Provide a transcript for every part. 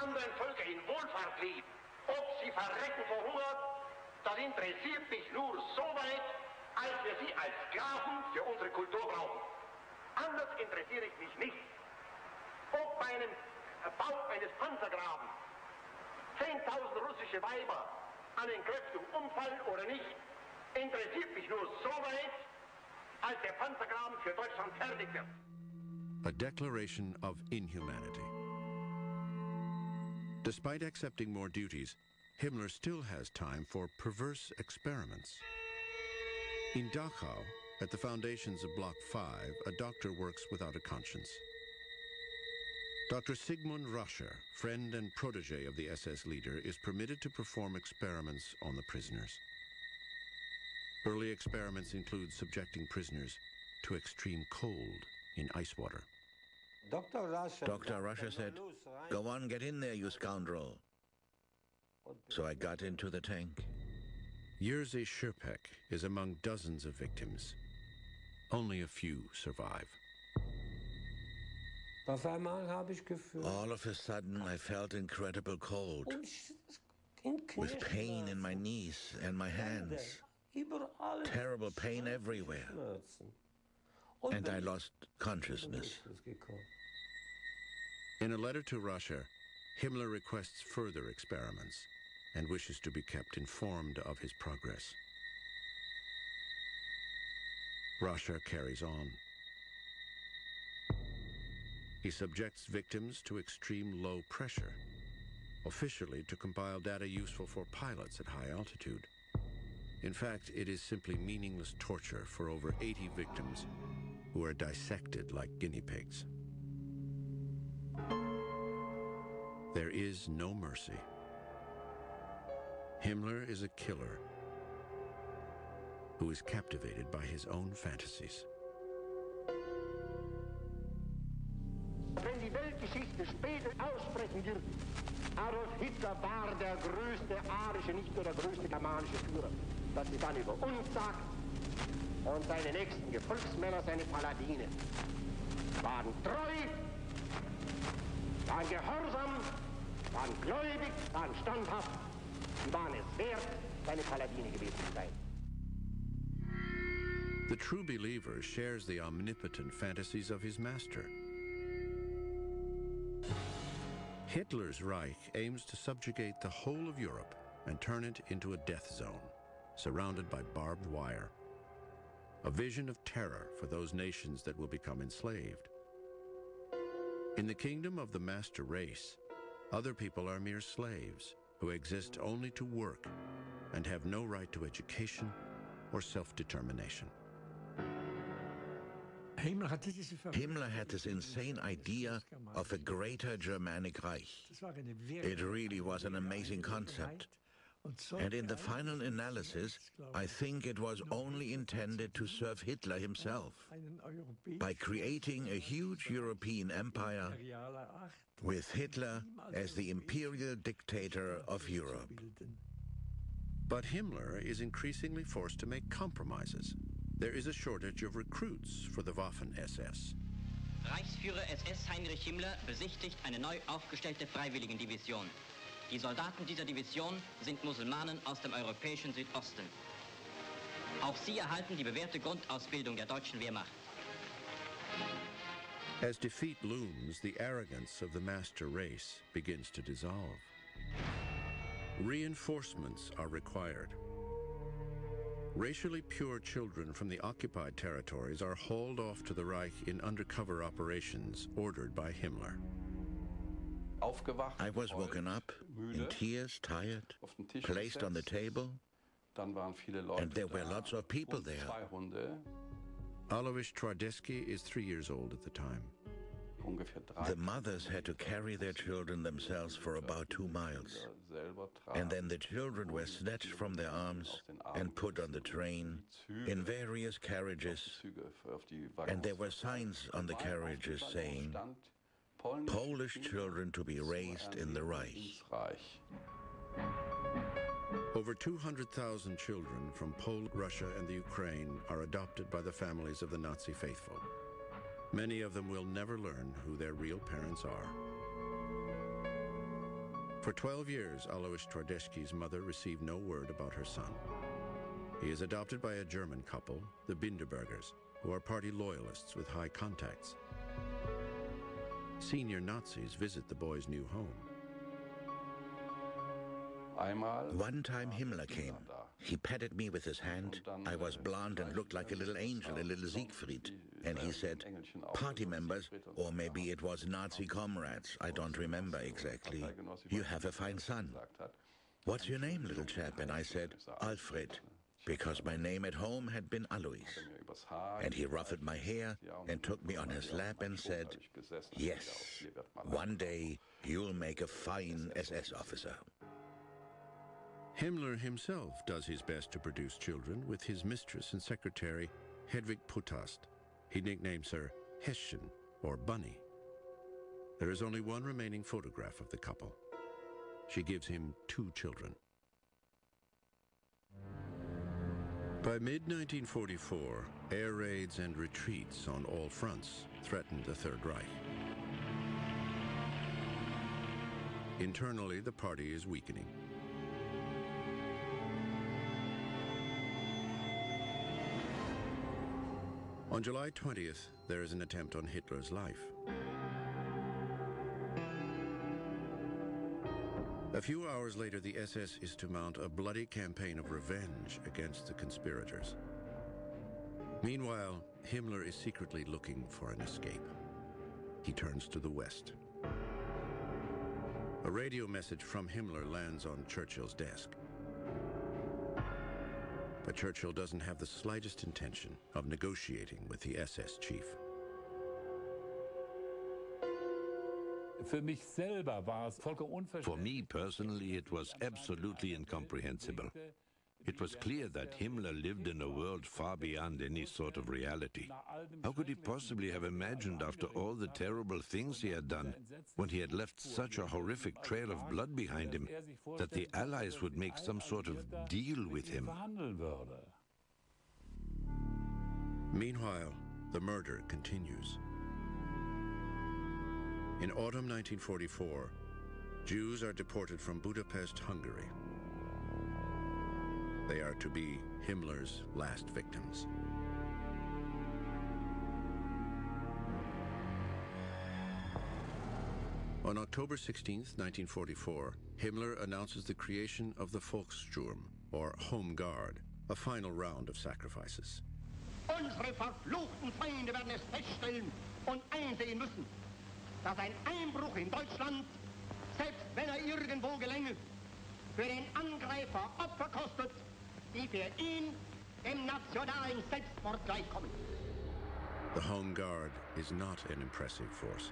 anderen Völker in Wohlfahrt leben, ob sie verrecken vor Hunger, das interessiert mich nur so weit, als wir sie als Sklaven für unsere Kultur brauchen. Anders interessiere ich mich nicht. Ob bei einem Bau eines Panzergrabens 10.000 russische Weiber an Entkräftung umfallen oder nicht, interessiert mich nur so weit, als der Panzergraben für Deutschland fertig wird. A declaration of inhumanity. Despite accepting more duties, Himmler still has time for perverse experiments. In Dachau, at the foundations of Block 5, a doctor works without a conscience. Dr. Sigmund Rascher, friend and protege of the SS leader, is permitted to perform experiments on the prisoners. Early experiments include subjecting prisoners to extreme cold in ice water. Dr. Rascher said, "Go on, get in there, you scoundrel." So I got into the tank. Jerzy Scherpek is among dozens of victims. Only a few survive. All of a sudden, I felt incredible cold, with pain in my knees and my hands, terrible pain everywhere, and I lost consciousness. In a letter to Rascher, Himmler requests further experiments and wishes to be kept informed of his progress. Rascher carries on. He subjects victims to extreme low pressure, officially to compile data useful for pilots at high altitude. In fact, it is simply meaningless torture for over 80 victims who are dissected like guinea pigs. There is no mercy. Himmler is a killer who is captivated by his own fantasies. Wenn die Weltgeschichte später aussprechen wird, Adolf Hitler war der größte arische, nicht nur der größte germanische Führer, dass sie dann über uns sagt, und seine nächsten Gefolgsmänner, seine Paladine, waren treu, waren gehorsam, waren gläubig, waren standhaft, sie waren es wert, seine Paladine gewesen zu sein. The true believer shares the omnipotent fantasies of his master. Hitler's Reich aims to subjugate the whole of Europe and turn it into a death zone, surrounded by barbed wire. A vision of terror for those nations that will become enslaved. In the kingdom of the master race, other people are mere slaves who exist only to work and have no right to education or self-determination. Himmler had this insane idea of a greater Germanic Reich. It really was an amazing concept. And in the final analysis, I think it was only intended to serve Hitler himself by creating a huge European empire with Hitler as the imperial dictator of Europe. But Himmler is increasingly forced to make compromises. There is a shortage of recruits for the Waffen-SS. Reichsführer SS Heinrich Himmler besichtigt eine neu aufgestellte Freiwilligendivision. Die Soldaten dieser Division sind Musulmanen aus dem europäischen Südosten. Auch sie erhalten die bewährte Grundausbildung der deutschen Wehrmacht. As defeat looms, the arrogance of the master race begins to dissolve. Reinforcements are required. Racially pure children from the occupied territories are hauled off to the Reich in undercover operations ordered by Himmler. I was woken up, in tears, tired, placed on the table, and there were lots of people there. Alois Twardeski is 3 years old at the time. The mothers had to carry their children themselves for about 2 miles. And then the children were snatched from their arms and put on the train in various carriages. And there were signs on the carriages saying, "Polish children to be raised in the Reich." Over 200,000 children from Poland, Russia, and the Ukraine are adopted by the families of the Nazi faithful. Many of them will never learn who their real parents are. For 12 years, Alois Twardesky's mother received no word about her son. He is adopted by a German couple, the Binderbergers, who are party loyalists with high contacts. Senior Nazis visit the boy's new home. One time Himmler came. He patted me with his hand. I was blonde and looked like a little angel, a little Siegfried. And he said, "Party members, or maybe it was Nazi comrades, I don't remember exactly. You have a fine son. What's your name, little chap?" And I said, "Alfred," because my name at home had been Alois. And he ruffled my hair and took me on his lap and said, "Yes, one day you'll make a fine SS officer." Himmler himself does his best to produce children with his mistress and secretary, Hedwig Putast. He nicknames her Häschen, or Bunny. There is only one remaining photograph of the couple. She gives him 2 children. By mid-1944, air raids and retreats on all fronts threatened the Third Reich. Internally, the party is weakening. On July 20th, there is an attempt on Hitler's life. A few hours later, the SS is to mount a bloody campaign of revenge against the conspirators. Meanwhile, Himmler is secretly looking for an escape. He turns to the west. A radio message from Himmler lands on Churchill's desk. But Churchill doesn't have the slightest intention of negotiating with the SS chief. For me personally, it was absolutely incomprehensible. It was clear that Himmler lived in a world far beyond any sort of reality. How could he possibly have imagined, after all the terrible things he had done, when he had left such a horrific trail of blood behind him, that the Allies would make some sort of deal with him? Meanwhile, the murder continues. In autumn 1944, Jews are deported from Budapest, Hungary. They are to be Himmler's last victims. On October 16th, 1944, Himmler announces the creation of the Volkssturm, or Home Guard, a final round of sacrifices. Unsere verfluchten Feinde werden es feststellen und einsehen müssen, dass ein Einbruch in Deutschland, selbst wenn irgendwo gelänge, für den Angreifer Opfer kostet, die für ihn dem nationalen Selbstmord gleichkommen. The Home Guard is not an impressive force.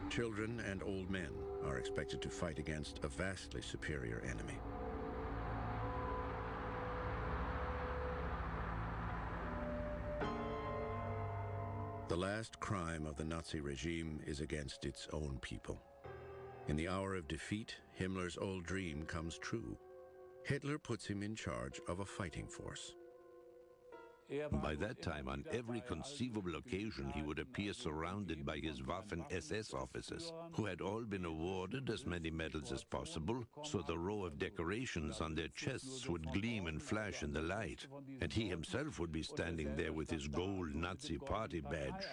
Children and old men are expected to fight against a vastly superior enemy. The last crime of the Nazi regime is against its own people. In the hour of defeat, Himmler's old dream comes true. Hitler puts him in charge of a fighting force. By that time, on every conceivable occasion, he would appear surrounded by his Waffen-SS officers, who had all been awarded as many medals as possible, so the row of decorations on their chests would gleam and flash in the light, and he himself would be standing there with his gold Nazi party badge.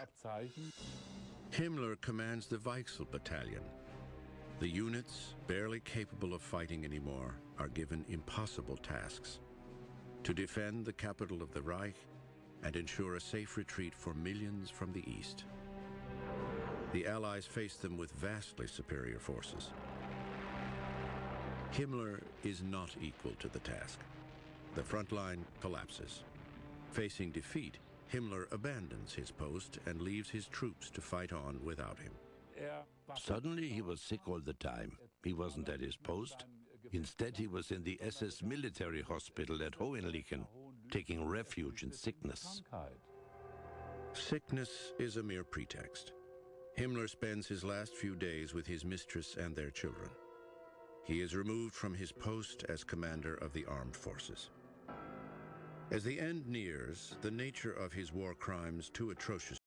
Himmler commands the Weichsel Battalion. The units, barely capable of fighting anymore, are given impossible tasks: to defend the capital of the Reich and ensure a safe retreat for millions from the east. The Allies face them with vastly superior forces. Himmler is not equal to the task. The front line collapses. Facing defeat, Himmler abandons his post and leaves his troops to fight on without him. Suddenly he was sick all the time. He wasn't at his post. Instead, he was in the SS military hospital at Hohenlichen, taking refuge in sickness. Sickness is a mere pretext. Himmler spends his last few days with his mistress and their children. He is removed from his post as commander of the armed forces. As the end nears, the nature of his war crimes, too atrocious